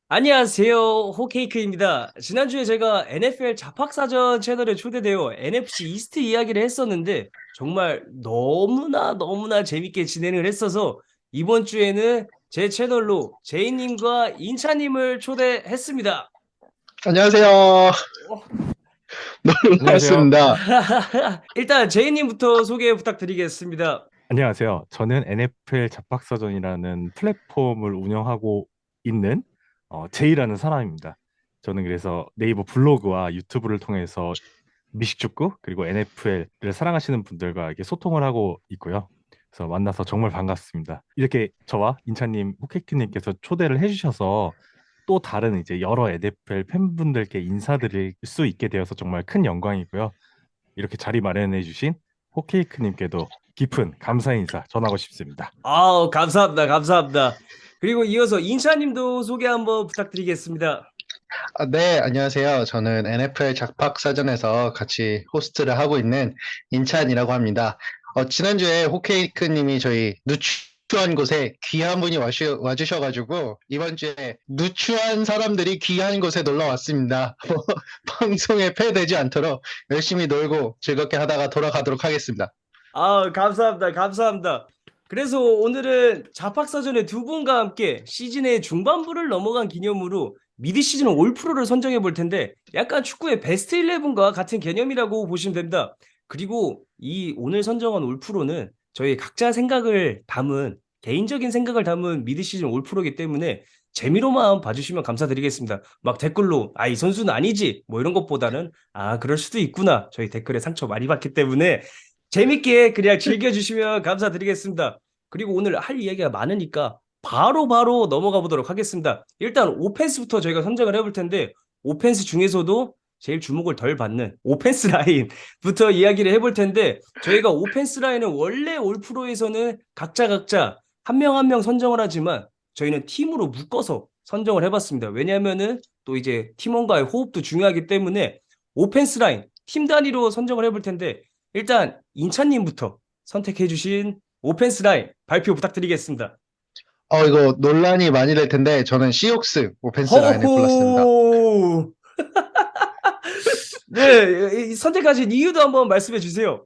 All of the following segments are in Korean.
안녕하세요. 호케이크입니다. 지난주에 제가 NFL 잡학사전 채널에 초대되어 NFC 이스트 이야기를 했었는데 정말 너무나 재밌게 진행을 했어서 이번 주에는 제 채널로 제이님과 인차님을 초대했습니다. 안녕하세요. 어, 너무 안녕하세요. 반갑습니다. 일단 제이님부터 소개 부탁드리겠습니다. 안녕하세요. 저는 NFL 잡박사전이라는 플랫폼을 운영하고 있는 제이라는 사람입니다. 저는 그래서 네이버 블로그와 유튜브를 통해서 미식축구 그리고 NFL을 사랑하시는 분들과 이렇게 소통을 하고 있고요. 그래서 만나서 정말 반갑습니다. 이렇게 저와 인차님, 호케이크님께서 초대를 해주셔서 또 다른 이제 여러 NFL 팬분들께 인사드릴 수 있게 되어서 정말 큰 영광이고요. 이렇게 자리 마련해 주신 호케이크님께도 깊은 감사 인사 전하고 싶습니다. 아우, 감사합니다. 그리고 이어서 인차님도 소개 한번 부탁드리겠습니다. 네, 안녕하세요. 저는 NFL 작박사전에서 같이 호스트를 하고 있는 인찬이라고 합니다. 지난주에 호케이크님이 저희 누추한 곳에 귀한 분이 와주셔가지고 이번 주에 누추한 사람들이 귀한 곳에 놀러 왔습니다. 방송에 패되지 않도록 열심히 놀고 즐겁게 하다가 돌아가도록 하겠습니다. 아, 감사합니다. 그래서 오늘은 잡학사전의 두 분과 함께 시즌의 중반부를 넘어간 기념으로 미드 시즌 올 프로를 선정해 볼 텐데 약간 축구의 베스트 11과 같은 개념이라고 보시면 됩니다. 그리고 이 오늘 선정한 올 프로는 저희 각자 생각을 담은 개인적인 생각을 담은 미드 시즌 올 프로이기 때문에 재미로만 봐주시면 감사드리겠습니다. 막 댓글로 이 선수는 아니지 뭐 이런 것보다는 그럴 수도 있구나 저희 댓글에 상처 많이 받기 때문에 재밌게 그냥 즐겨주시면 감사드리겠습니다. 그리고 오늘 할 이야기가 많으니까 바로 넘어가 보도록 하겠습니다. 일단 오펜스부터 저희가 선정을 해볼 텐데 오펜스 중에서도 제일 주목을 덜 받는 오펜스 라인부터 이야기를 해볼 텐데 저희가 오펜스 라인은 원래 올 프로에서는 각자 한 명 한 명 선정을 하지만 저희는 팀으로 묶어서 선정을 해봤습니다. 왜냐하면은 또 이제 팀원과의 호흡도 중요하기 때문에 오펜스 라인 팀 단위로 선정을 해볼 텐데 일단 인찬님부터 선택해주신 오펜스 라인 발표 부탁드리겠습니다. 이거 논란이 많이 될 텐데 저는 시옥스 오펜스 라인을 골랐습니다. 허호. 네, 선택하신 이유도 한번 말씀해 주세요.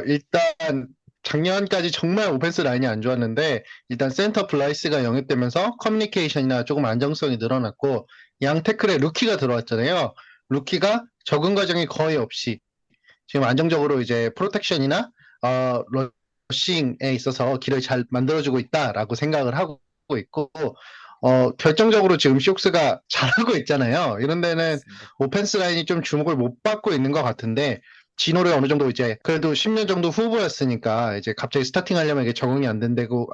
일단 작년까지 정말 오펜스 라인이 안 좋았는데 일단 센터 블라이스가 영입되면서 커뮤니케이션이나 조금 안정성이 늘어났고 양 태클에 루키가 들어왔잖아요. 루키가 적응 과정이 거의 없이 지금 안정적으로 이제 프로텍션이나 러싱에 있어서 길을 잘 만들어주고 있다라고 생각을 하고 있고 결정적으로 지금 쇼크스가 잘하고 있잖아요. 이런 데는 맞습니다. 오펜스 라인이 좀 주목을 못 받고 있는 것 같은데 진호를 어느 정도 이제 그래도 10년 정도 후보였으니까 이제 갑자기 스타팅 하려면 이게 적응이 안 되고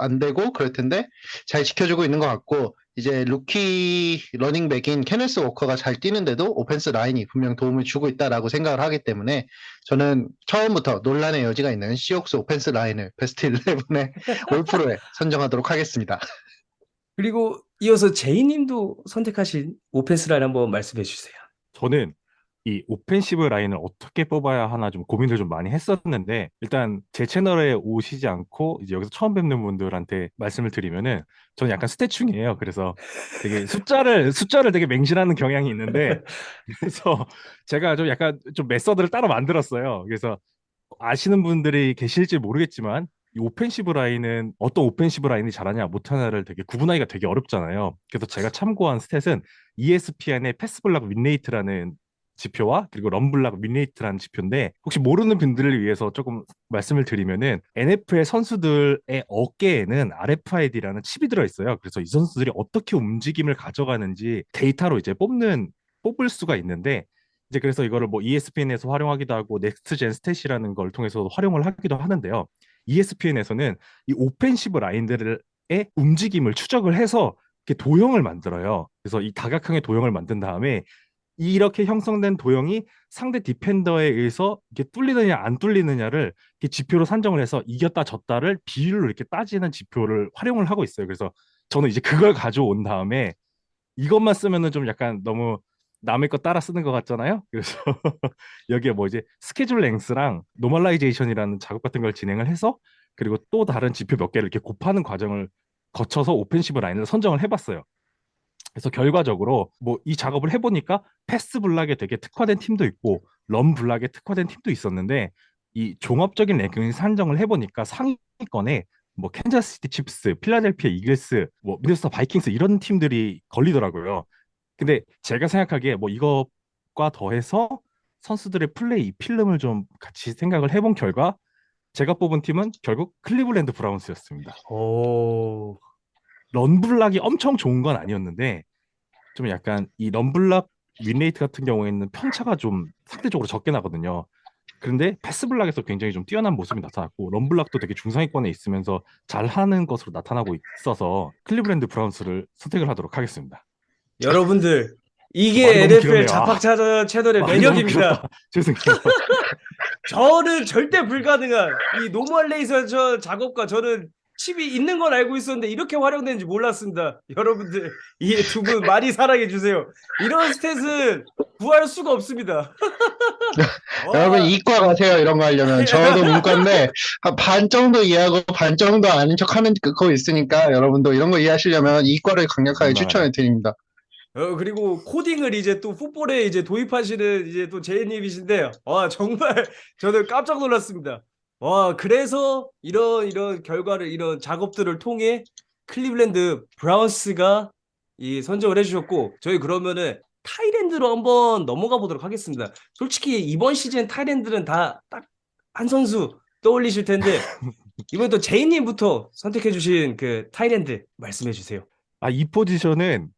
그럴 텐데 잘 지켜주고 있는 것 같고 이제 루키 러닝백인 케네스 워커가 잘 뛰는데도 오펜스 라인이 분명 도움을 주고 있다라고 생각을 하기 때문에 저는 처음부터 논란의 여지가 있는 시옥스 오펜스 라인을 베스트 11에 올 프로에 선정하도록 하겠습니다. 그리고 이어서 제이님도 선택하신 오펜스 라인 한번 말씀해 주세요. 저는 이 오펜시브 라인을 어떻게 뽑아야 하나 좀 고민을 좀 많이 했었는데 일단 제 채널에 오시지 않고 이제 여기서 처음 뵙는 분들한테 말씀을 드리면은 저는 약간 스태충이에요. 그래서 되게 숫자를 되게 맹신하는 경향이 있는데 그래서 제가 좀 약간 좀 메서드를 따로 만들었어요. 그래서 아시는 분들이 계실지 모르겠지만 이 오펜시브 라인은 어떤 오펜시브 라인이 잘하냐 못하냐를 되게 구분하기가 되게 어렵잖아요. 그래서 제가 참고한 스탯은 ESPN의 패스블락 윈레이트라는 지표와 그리고 런블락 윈레이트라는 지표인데 혹시 모르는 분들을 위해서 조금 말씀을 드리면은 NFL 선수들의 어깨에는 RFID라는 칩이 들어 있어요. 그래서 이 선수들이 어떻게 움직임을 가져가는지 데이터로 이제 뽑을 수가 있는데 이제 그래서 이거를 뭐 ESPN에서 활용하기도 하고 넥스트젠 스탯이라는 걸 통해서 활용을 하기도 하는데요. ESPN에서는 이 오펜시브 라인들의 움직임을 추적을 해서 이렇게 도형을 만들어요. 그래서 이 다각형의 도형을 만든 다음에 이렇게 형성된 도형이 상대 디펜더에 의해서 이게 뚫리느냐 안 뚫리느냐를 이렇게 지표로 산정을 해서 이겼다 졌다를 비율로 이렇게 따지는 지표를 활용을 하고 있어요. 그래서 저는 이제 그걸 가져온 다음에 이것만 쓰면은 좀 약간 너무 남의 거 따라 쓰는 것 같잖아요. 그래서 여기에 뭐 이제 스케줄 랭스랑 노멀라이제이션이라는 작업 같은 걸 진행을 해서 그리고 또 다른 지표 몇 개를 이렇게 곱하는 과정을 거쳐서 오펜시브 라인을 선정을 해봤어요. 그래서 결과적으로 뭐 이 작업을 해보니까 패스 블락에 되게 특화된 팀도 있고 런 블락에 특화된 팀도 있었는데 이 종합적인 랭킹 산정을 해보니까 상위권에 뭐 캔자스시티 칩스, 필라델피아 이글스, 뭐 미네소타 바이킹스 이런 팀들이 걸리더라고요. 근데 제가 생각하기에 뭐 이것과 더해서 선수들의 플레이 필름을 좀 같이 생각을 해본 결과 제가 뽑은 팀은 결국 클리블랜드 브라운스였습니다. 오. 런블락이 엄청 좋은 건 아니었는데 좀 약간 이 런블락 윈레이트 같은 경우에는 편차가 좀 상대적으로 적게 나거든요. 그런데 패스블락에서 굉장히 좀 뛰어난 모습이 나타났고 런블락도 되게 중상위권에 있으면서 잘하는 것으로 나타나고 있어서 클리블랜드 브라운스를 선택을 하도록 하겠습니다. 여러분들, 말이 이게 너무 NFL 길었네요. 자팍 채널의 말이 너무 매력입니다. 길었다. 죄송해요. 저는 절대 불가능한 이 노멀레이션 작업과 저는 칩이 있는 건 알고 있었는데 이렇게 활용되는지 몰랐습니다. 여러분들, 이 두 분 많이 사랑해 주세요. 이런 스탯은 구할 수가 없습니다. 여러분 와, 이과 가세요. 이런 거 하려면 저도 문과인데 한 반 정도 이해하고 반 정도 아는 척하는 그거 있으니까 여러분도 이런 거 이해하시려면 이과를 강력하게 네. 추천해 드립니다. 그리고 코딩을 이제 또 풋볼에 이제 도입하시는 이제 또 제이님이신데, 와, 정말 저는 깜짝 놀랐습니다. 와, 그래서 이런 결과를, 이런 작업들을 통해 클리블랜드 브라운스가 이 선정을 해주셨고, 저희 그러면은 타이랜드로 한번 넘어가 보도록 하겠습니다. 솔직히 이번 시즌 타이랜드는 다 딱 한 선수 떠올리실 텐데, 이번에 또 제이님부터 선택해주신 그 타이랜드 말씀해 주세요. 이 포지션은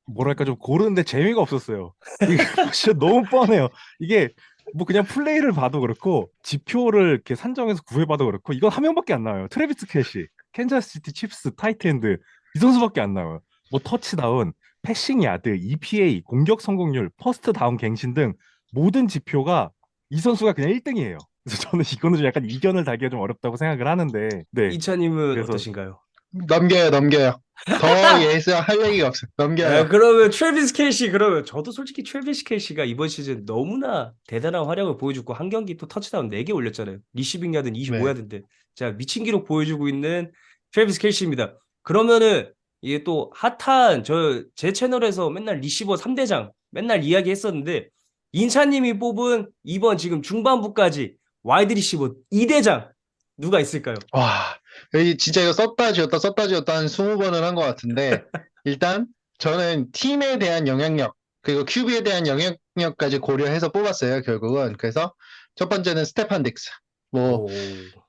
뭐랄까 좀 고르는데 재미가 없었어요. 이게 진짜 너무 뻔해요. 이게 뭐 그냥 플레이를 봐도 그렇고 지표를 이렇게 산정해서 구해봐도 그렇고 이건 한 명밖에 안 나와요. 트래비스 캐시, 캔자스시티 칩스, 타이트엔드 이 선수밖에 안 나와요. 뭐 터치다운, 패싱 야드, EPA, 공격 성공률, 퍼스트 다운 갱신 등 모든 지표가 이 선수가 그냥 1등이에요. 그래서 저는 이거는 좀 약간 이견을 달기가 좀 어렵다고 생각을 하는데 네. 이차님은 그래서 어떠신가요? 넘겨요. 더 예스할 얘기가 없어요. 넘겨요. 그러면 트래비스 켈시, 그러면 저도 솔직히 트래비스 켈시가 이번 시즌 너무나 대단한 활약을 보여주고 한 경기 또 터치다운 4개 올렸잖아요. 리시빙 야드는 네. 25야드인데 자, 미친 기록 보여주고 있는 트래비스 켈시입니다. 그러면은 이게 또 핫한 제 채널에서 맨날 리시버 3대장 맨날 이야기했었는데 인차님이 뽑은 이번 지금 중반부까지 와이드 리시버 2대장 누가 있을까요? 와, 여기 진짜 이거 썼다 지웠다 한 20번은 한 것 같은데, 일단 저는 팀에 대한 영향력, 그리고 QB에 대한 영향력까지 고려해서 뽑았어요, 결국은. 그래서 첫 번째는 스테판 딕스. 뭐, 오.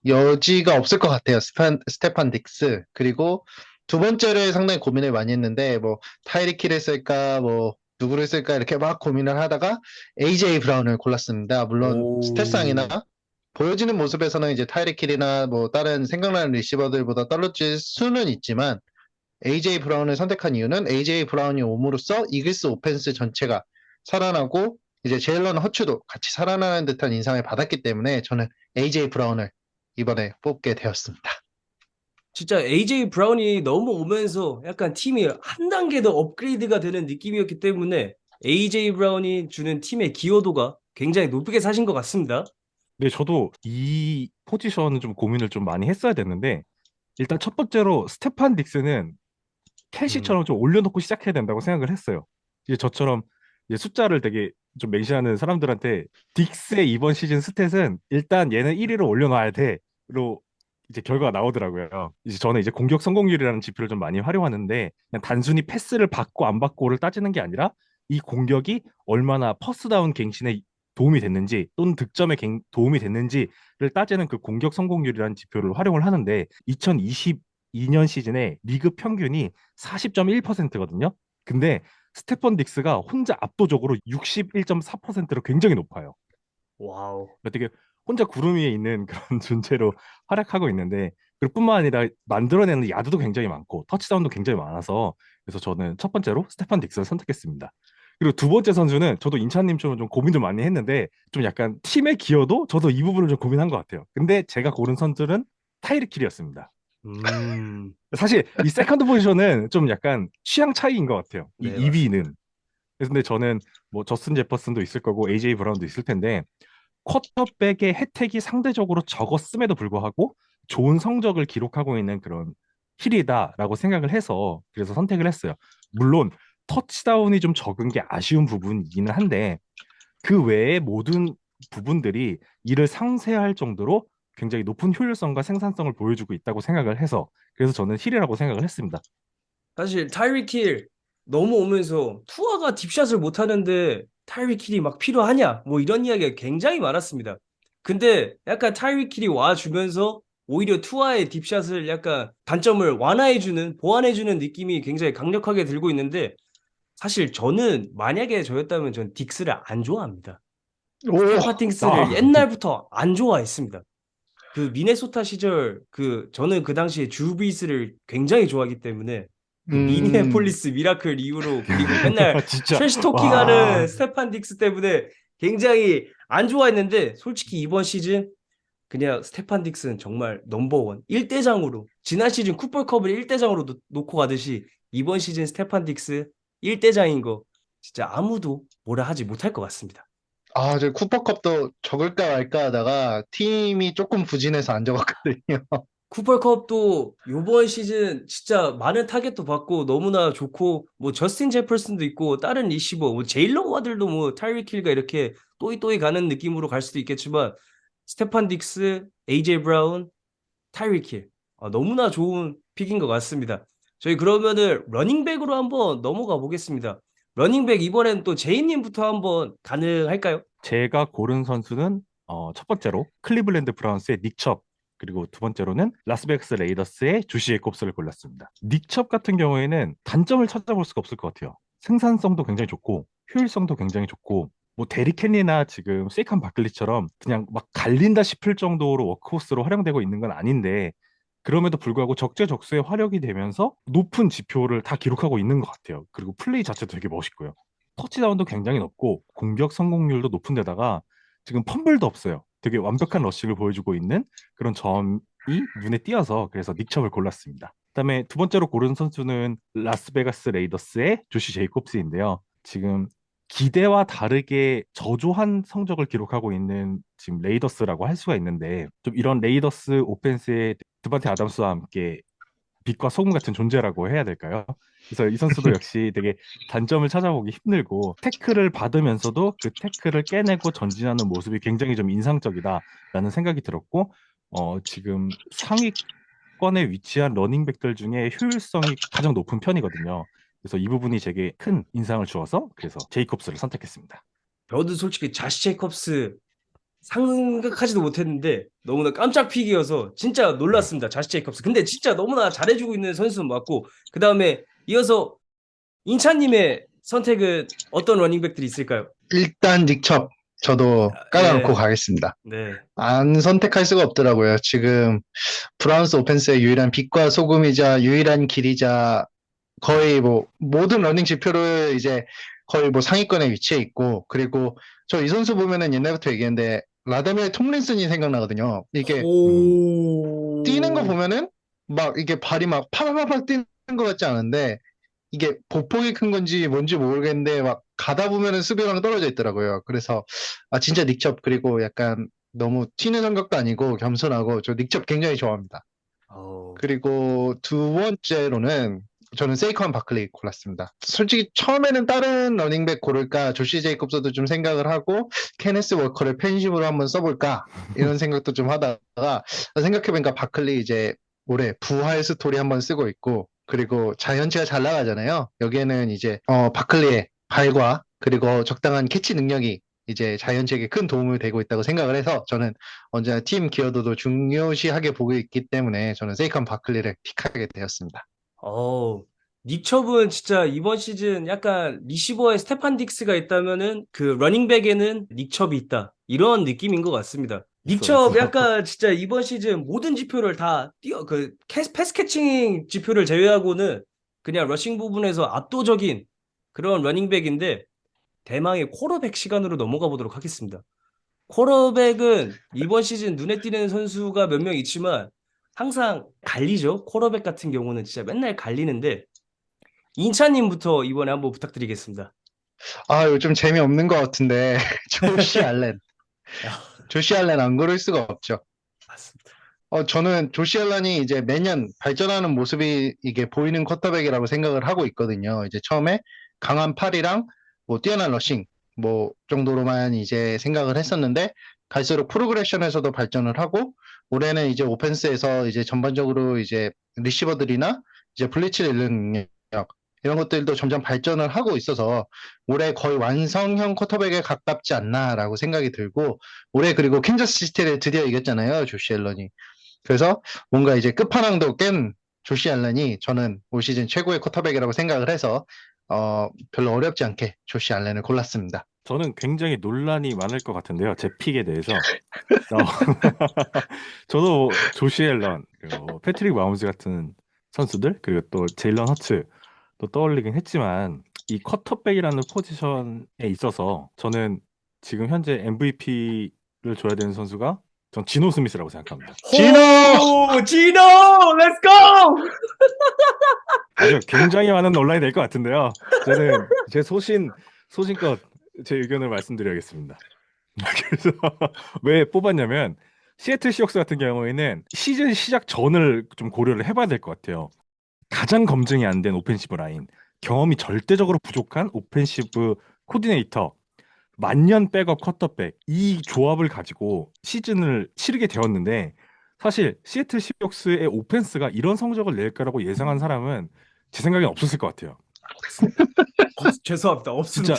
여지가 없을 것 같아요, 스테판 딕스. 그리고 두 번째를 상당히 고민을 많이 했는데, 뭐, 타이릭 힐을 쓸까, 뭐, 누구를 쓸까, 이렇게 막 고민을 하다가 AJ 브라운을 골랐습니다. 물론, 오. 스탯상이나 보여지는 모습에서는 이제 타이릭 힐이나 뭐 다른 생각나는 리시버들보다 떨어질 수는 있지만 AJ 브라운을 선택한 이유는 AJ 브라운이 옴으로써 이글스 오펜스 전체가 살아나고 이제 제일런 허츠도 같이 살아나는 듯한 인상을 받았기 때문에 저는 AJ 브라운을 이번에 뽑게 되었습니다. 진짜 AJ 브라운이 넘어오면서 약간 팀이 한 단계 더 업그레이드가 되는 느낌이었기 때문에 AJ 브라운이 주는 팀의 기여도가 굉장히 높게 사신 것 같습니다. 네, 저도 이 포지션은 좀 고민을 좀 많이 했어야 됐는데 일단 첫 번째로 스테판 딕스는 음. 켈시처럼 좀 올려놓고 시작해야 된다고 생각을 했어요. 이제 저처럼 이제 숫자를 되게 좀 맹신하는 사람들한테 딕스의 이번 시즌 스탯은 일단 얘는 1위로 올려놔야 돼로 이제 결과가 나오더라고요. 이제 저는 이제 공격 성공률이라는 지표를 좀 많이 활용하는데 그냥 단순히 패스를 받고 안 받고를 따지는 게 아니라 이 공격이 얼마나 퍼스다운 갱신에 도움이 됐는지 또는 득점에 도움이 됐는지를 따지는 그 공격 성공률이라는 지표를 활용을 하는데 2022년 시즌에 리그 평균이 40.1%거든요. 근데 스테펀 딕스가 혼자 압도적으로 61.4%로 굉장히 높아요. 와우. 되게 혼자 구름 위에 있는 그런 존재로 활약하고 있는데 그럴 뿐만 아니라 만들어내는 야드도 굉장히 많고 터치다운도 굉장히 많아서 그래서 저는 첫 번째로 스테판 딕슨을 선택했습니다. 그리고 두 번째 선수는 저도 인찬님처럼 좀 고민을 많이 했는데 좀 약간 팀의 기여도 저도 이 부분을 좀 고민한 것 같아요. 근데 제가 고른 선수는 타이르 킬이었습니다. 음. 사실 이 세컨드 포지션은 좀 약간 취향 차이인 것 같아요. 이 네, 맞습니다. 2B는. 근데 저는 뭐 저슨 제퍼슨도 있을 거고 AJ 브라운도 있을 텐데 쿼터백의 혜택이 상대적으로 적었음에도 불구하고 좋은 성적을 기록하고 있는 그런 힐이다라고 생각을 해서 그래서 선택을 했어요. 물론 터치다운이 좀 적은 게 아쉬운 부분이기는 한데 그 외의 모든 부분들이 이를 상쇄할 정도로 굉장히 높은 효율성과 생산성을 보여주고 있다고 생각을 해서 그래서 저는 힐이라고 생각을 했습니다. 사실 타이릭 힐 넘어오면서 투아가 딥샷을 못 하는데 타이릭 힐이 막 필요하냐? 뭐 이런 이야기가 굉장히 많았습니다. 근데 약간 타이릭 힐이 와주면서 오히려 투아의 딥샷을 약간 단점을 완화해주는, 보완해주는 느낌이 굉장히 강력하게 들고 있는데 사실 저는 만약에 저였다면 전 딕스를 안 좋아합니다. 오, 스테판 딩스를 아, 옛날부터 안 좋아했습니다. 그 미네소타 시절 저는 그 당시에 주 브리스를 굉장히 좋아하기 때문에 그 음, 미니애폴리스 미라클 이후로 그리고 맨날 진짜 트래시 토킹하는 와, 스테판 딕스 때문에 굉장히 안 좋아했는데 솔직히 이번 시즌 그냥 스테판 딕스는 정말 넘버원 1대장으로 지난 시즌 쿠퍼컵을 1대장으로 놓고 가듯이 이번 시즌 스테판 딕스 1대장인 거 진짜 아무도 뭐라 하지 못할 것 같습니다. 아, 저 쿠퍼컵도 적을까 말까 하다가 팀이 조금 부진해서 안 적었거든요. 쿠퍼컵도 요번 시즌 진짜 많은 타겟도 받고 너무나 좋고 뭐 저스틴 제퍼슨도 있고 다른 리시버 뭐 제일런 와들도 뭐 타이릭 힐과 이렇게 또이또이 가는 느낌으로 갈 수도 있겠지만 스테판 딕스, AJ 브라운, 타이릭 힐 너무나 좋은 픽인 것 같습니다. 저희 그러면은 러닝백으로 한번 넘어가 보겠습니다. 러닝백 이번엔 또 제이님부터 한번 가능할까요? 제가 고른 선수는 첫 번째로 클리블랜드 브라운스의 닉첩 그리고 두 번째로는 라스베가스 레이더스의 조시 제이콥스를 골랐습니다. 닉첩 같은 경우에는 단점을 찾아볼 수가 없을 것 같아요. 생산성도 굉장히 좋고 효율성도 굉장히 좋고 뭐 데리 켄리나 지금 세이칸 바클리처럼 그냥 막 갈린다 싶을 정도로 워크호스로 활용되고 있는 건 아닌데 그럼에도 불구하고 적재적소에 활약이 되면서 높은 지표를 다 기록하고 있는 것 같아요. 그리고 플레이 자체도 되게 멋있고요. 터치다운도 굉장히 높고 공격 성공률도 높은 데다가 지금 펌블도 없어요. 되게 완벽한 러쉬를 보여주고 있는 그런 점이 눈에 띄어서 그래서 닉첩을 골랐습니다. 그다음에 두 번째로 고른 선수는 라스베가스 레이더스의 조시 제이콥스인데요. 지금 기대와 다르게 저조한 성적을 기록하고 있는 지금 레이더스라고 할 수가 있는데 좀 이런 레이더스 오펜스의 드반테 아담스와 함께 빛과 소금 같은 존재라고 해야 될까요? 그래서 이 선수도 역시 되게 단점을 찾아보기 힘들고 태클을 받으면서도 그 태클을 깨내고 전진하는 모습이 굉장히 좀 인상적이다라는 생각이 들었고 지금 상위권에 위치한 러닝백들 중에 효율성이 가장 높은 편이거든요. 그래서 이 부분이 제게 큰 인상을 주어서 그래서 제이콥스를 선택했습니다. 저도 솔직히 자시 제이콥스 생각하지도 못했는데 너무나 깜짝 픽이어서 진짜 네. 놀랐습니다. 자시 제이컵스. 근데 진짜 너무나 잘해주고 있는 선수는 맞고 그 다음에 이어서 인찬님의 선택은 어떤 러닝백들이 있을까요? 일단 닉첩 저도 깔아놓고 예, 가겠습니다. 네. 안 선택할 수가 없더라고요. 지금 브라운스 오펜스의 유일한 빛과 소금이자 유일한 길이자 거의 뭐 모든 러닝 지표를 이제 거의 뭐 상위권에 위치해 있고 그리고 저 이 선수 보면은 옛날부터 얘기했는데 라다멜 톰린슨이 생각나거든요. 이게 음, 뛰는 거 오, 보면은 막 이게 발이 막 파라파락 뛰는 것 같지 않은데 이게 보폭이 큰 건지 뭔지 모르겠는데 막 가다 보면은 수비랑 떨어져 있더라고요. 그래서 아 진짜 닉첩 그리고 약간 너무 튀는 성격도 아니고 겸손하고 저 닉첩 굉장히 좋아합니다. 어, 그리고 두 번째로는 저는 세이컨 바클리 골랐습니다. 솔직히 처음에는 다른 러닝백 고를까 조시 제이콥스도 좀 생각을 하고 케네스 워커를 펜심으로 한번 써볼까 이런 생각도 좀 하다가 생각해보니까 바클리 이제 올해 부활 스토리 한번 쓰고 있고 그리고 자이언츠가 잘 나가잖아요. 여기에는 이제 바클리의 발과 그리고 적당한 캐치 능력이 이제 자이언츠에게 큰 도움을 되고 있다고 생각을 해서 저는 언제나 팀 기여도도 중요시하게 보고 있기 때문에 저는 세이컨 바클리를 픽하게 되었습니다. 어, 닉첩은 진짜 이번 시즌 약간 리시버에 스테판 딕스가 있다면은 그 러닝백에는 닉첩이 있다. 이런 느낌인 것 같습니다. 닉첩 있어. 약간 진짜 이번 시즌 모든 지표를 다 패스 캐칭 지표를 제외하고는 그냥 러싱 부분에서 압도적인 그런 러닝백인데 대망의 쿼터백 시간으로 넘어가 보도록 하겠습니다. 쿼터백은 이번 시즌 눈에 띄는 선수가 몇 명 있지만 항상 갈리죠. 쿼터백 같은 경우는 진짜 맨날 갈리는데 인차님부터 이번에 한번 부탁드리겠습니다. 아, 요즘 재미없는 것 같은데 조시 알렌. 야, 조시 알렌 안 고를 수가 없죠. 맞습니다. 저는 조시 알렌이 이제 매년 발전하는 모습이 이게 보이는 쿼터백이라고 생각을 하고 있거든요. 이제 처음에 강한 팔이랑 뭐 뛰어난 러싱 뭐 정도로만 이제 생각을 했었는데 갈수록 프로그레션에서도 발전을 하고 올해는 이제 오펜스에서 이제 전반적으로 이제 리시버들이나 이제 블리츠 읽는 능력 이런 것들도 점점 발전을 하고 있어서 올해 거의 완성형 쿼터백에 가깝지 않나라고 생각이 들고 올해 그리고 캔자스 시티를 드디어 이겼잖아요, 조시 앨런이. 그래서 뭔가 이제 끝판왕도 깬 조시 알렌이 저는 올 시즌 최고의 쿼터백이라고 생각을 해서 별로 어렵지 않게 조시 알렌을 골랐습니다. 저는 굉장히 논란이 많을 것 같은데요. 제 픽에 대해서. 저도 조시 앨런, 그리고 패트릭 마홈즈 같은 선수들, 그리고 또 제일런 허츠 또 떠올리긴 했지만 이 쿼터백이라는 포지션에 있어서 저는 지금 현재 MVP를 줘야 되는 선수가 전 지노 스미스라고 생각합니다. 지노! 지노! 렛츠고! 아주 굉장히 많은 논란이 될 것 같은데요. 저는 제 소신껏 제 의견을 말씀드려야겠습니다. 그래서 왜 뽑았냐면 시애틀 시옥스 같은 경우에는 시즌 시작 전을 좀 고려를 해봐야 될 것 같아요. 가장 검증이 안 된 오펜시브 라인, 경험이 절대적으로 부족한 오펜시브 코디네이터, 만년 백업 쿼터백, 이 조합을 가지고 시즌을 치르게 되었는데 사실 시애틀 시옥스의 오펜스가 이런 성적을 낼 거라고 예상한 사람은 제 생각엔 없었을 것 같아요. 죄송합니다. 없습니다.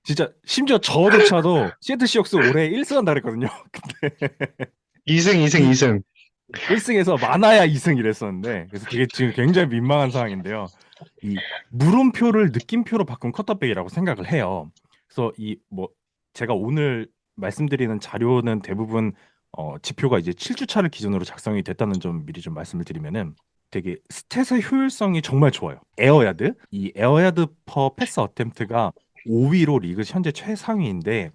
진짜 심지어 저조차도 시애틀 시옥스 올해 1승 한다 그랬거든요. 2승. 1승에서 많아야 2승 이랬었는데 그래서 되게 지금 굉장히 민망한 상황인데요. 이 물음표를 느낌표로 바꾼 쿼터백이라고 생각을 해요. 그래서 이 뭐 제가 오늘 말씀드리는 자료는 대부분 지표가 이제 7주 차를 기준으로 작성이 됐다는 점 미리 좀 말씀을 드리면은 되게 스탯의 효율성이 정말 좋아요. 에어야드, 이 에어야드 퍼 패스 어템트가 5위로 리그 현재 최상위인데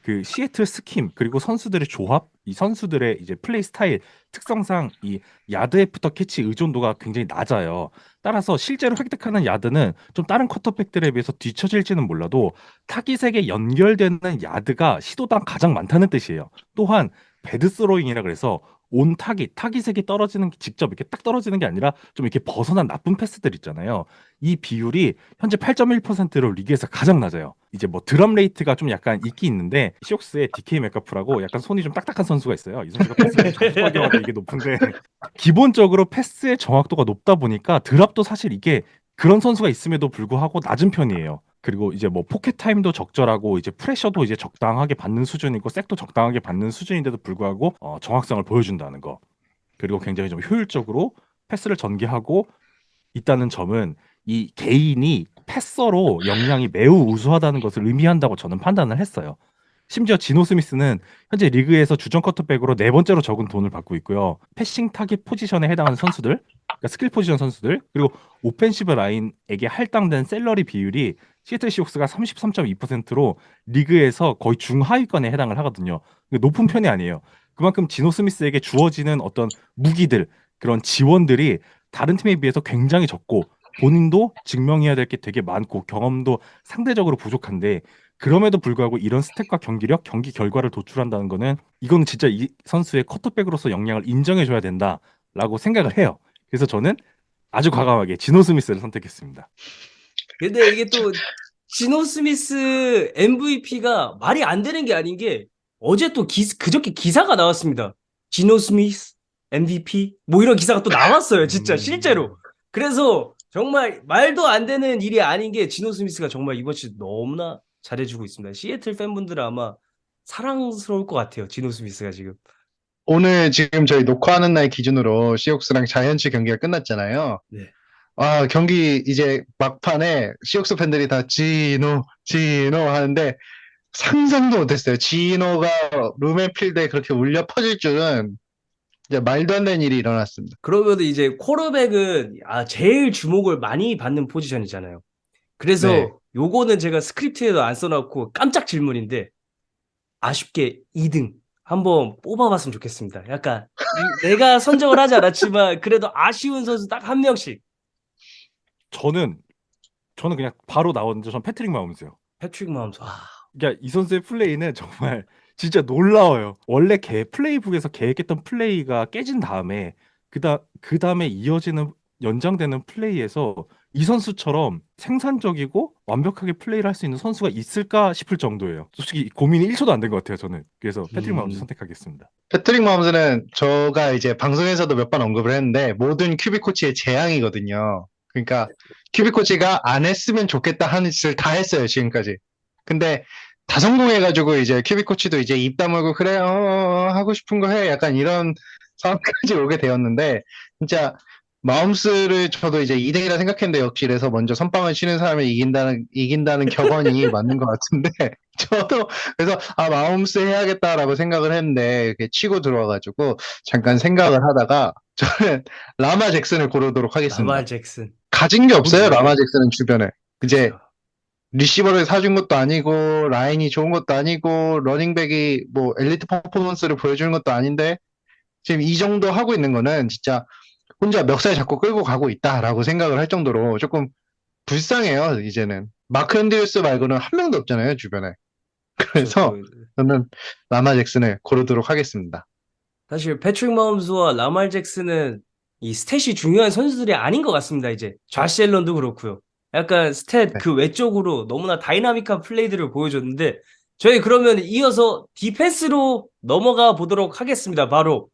그 시애틀 스킴 그리고 선수들의 조합, 이 선수들의 이제 플레이 스타일 특성상 이 야드 애프터 캐치 의존도가 굉장히 낮아요. 따라서 실제로 획득하는 야드는 좀 다른 쿼터백들에 비해서 뒤처질지는 몰라도 타깃에게 연결되는 야드가 시도당 가장 많다는 뜻이에요. 또한 배드 스로잉이라 그래서 온 타깃에게 떨어지는 직접 이렇게 딱 떨어지는 게 아니라 좀 이렇게 벗어난 나쁜 패스들 있잖아요. 이 비율이 현재 8.1%로 리그에서 가장 낮아요. 이제 뭐 드럼 레이트가 좀 약간 있긴 있는데 시옥스의 DK 메카프라고 약간 손이 좀 딱딱한 선수가 있어요. 이 선수가 패스를 자주 하기마다 이게 높은데 기본적으로 패스의 정확도가 높다 보니까 드랍도 사실 이게 그런 선수가 있음에도 불구하고 낮은 편이에요. 그리고 이제 뭐 포켓 타임도 적절하고 이제 프레셔도 이제 적당하게 받는 수준이고 색도 적당하게 받는 수준인데도 불구하고 정확성을 보여준다는 거. 그리고 굉장히 좀 효율적으로 패스를 전개하고 있다는 점은 이 개인이 패서로 역량이 매우 우수하다는 것을 의미한다고 저는 판단을 했어요. 심지어 지노 스미스는 현재 리그에서 주전 쿼터백으로 네 번째로 적은 돈을 받고 있고요. 패싱 타겟 포지션에 해당하는 선수들, 그러니까 스킬 포지션 선수들, 그리고 오펜시브 라인에게 할당된 셀러리 비율이 시애틀 시옥스가 33.2%로 리그에서 거의 중하위권에 해당을 하거든요. 높은 편이 아니에요. 그만큼 지노 스미스에게 주어지는 어떤 무기들, 그런 지원들이 다른 팀에 비해서 굉장히 적고 본인도 증명해야 될 게 되게 많고 경험도 상대적으로 부족한데 그럼에도 불구하고 이런 스탯과 경기력, 경기 결과를 도출한다는 거는 이거는 진짜 이 선수의 쿼터백으로서 역량을 인정해줘야 된다라고 생각을 해요. 그래서 저는 아주 과감하게 지노 스미스를 선택했습니다. 근데 이게 또 지노 스미스 MVP가 말이 안 되는 게 아닌 게 어제 또 그저께 기사가 나왔습니다. 지노 스미스 MVP 뭐 이런 기사가 또 나왔어요. 진짜 실제로. 그래서 정말 말도 안 되는 일이 아닌 게 지노 스미스가 정말 이번 시즌 너무나 잘해주고 있습니다. 시애틀 팬분들은 아마 사랑스러울 것 같아요. 지노 스미스가 지금. 오늘 지금 저희 녹화하는 날 기준으로 시옥스랑 자이언츠 경기가 끝났잖아요. 네. 경기 이제 막판에 시옥스 팬들이 다 지노 하는데 상상도 못했어요. 지노가 루멘필드에 그렇게 울려 퍼질 줄은 이제 말도 안 되는 일이 일어났습니다. 그러면 이제 쿼터백은 제일 주목을 많이 받는 포지션이잖아요. 그래서 네. 요거는 제가 스크립트에도 안 써놓고 깜짝 질문인데 아쉽게 2등 한번 뽑아봤으면 좋겠습니다. 약간 내가 선정을 하지 않았지만 그래도 아쉬운 선수 딱 한 명씩. 저는 그냥 바로 나오는데 전 패트릭 마홈스요. 패트릭 마홈스. 그러니까 이 선수의 플레이는 정말 진짜 놀라워요. 원래 플레이북에서 계획했던 플레이가 깨진 다음에 그 다음에 이어지는 연장되는 플레이에서 이 선수처럼 생산적이고 완벽하게 플레이를 할 수 있는 선수가 있을까 싶을 정도예요. 솔직히 고민이 1초도 안 된 것 같아요, 저는. 그래서 패트릭 마홈스 선택하겠습니다. 패트릭 마홈스는 저가 이제 방송에서도 몇 번 언급을 했는데 모든 큐비 코치의 재앙이거든요. 그러니까 큐비 코치가 안 했으면 좋겠다 하는 짓을 다 했어요, 지금까지. 근데 다 성공해가지고 이제 큐비 코치도 이제 입 다물고 그래, 하고 싶은 거 해. 약간 이런 상황까지 오게 되었는데 진짜 마홈스를 저도 이제 2등이라 생각했는데 역시 그래서 먼저 선빵을 치는 사람이 이긴다는 격언이 맞는 것 같은데 저도 그래서 마홈스 해야겠다라고 생각을 했는데 이렇게 치고 들어와가지고 잠깐 생각을 하다가 저는 라마 잭슨을 고르도록 하겠습니다. 라말 잭슨. 가진 게 없어요, 그죠. 라마 잭슨은 주변에. 이제 그죠. 리시버를 사준 것도 아니고 라인이 좋은 것도 아니고 러닝백이 뭐 엘리트 퍼포먼스를 보여주는 것도 아닌데 지금 이 정도 하고 있는 거는 진짜 혼자 멱살 잡고 끌고 가고 있다라고 생각을 할 정도로 조금 불쌍해요, 이제는. 마크 핸드리스 말고는 한 명도 없잖아요, 주변에. 그래서 그 저는 라마 잭슨을 고르도록 하겠습니다. 사실 패트릭 마홈스와 라말 잭슨은 이 스탯이 중요한 선수들이 아닌 것 같습니다. 이제 좌시 앨런도 그렇고요. 약간 스탯 네. 그 외적으로 너무나 다이나믹한 플레이들을 보여줬는데 저희 그러면 이어서 디펜스로 넘어가 보도록 하겠습니다. 바로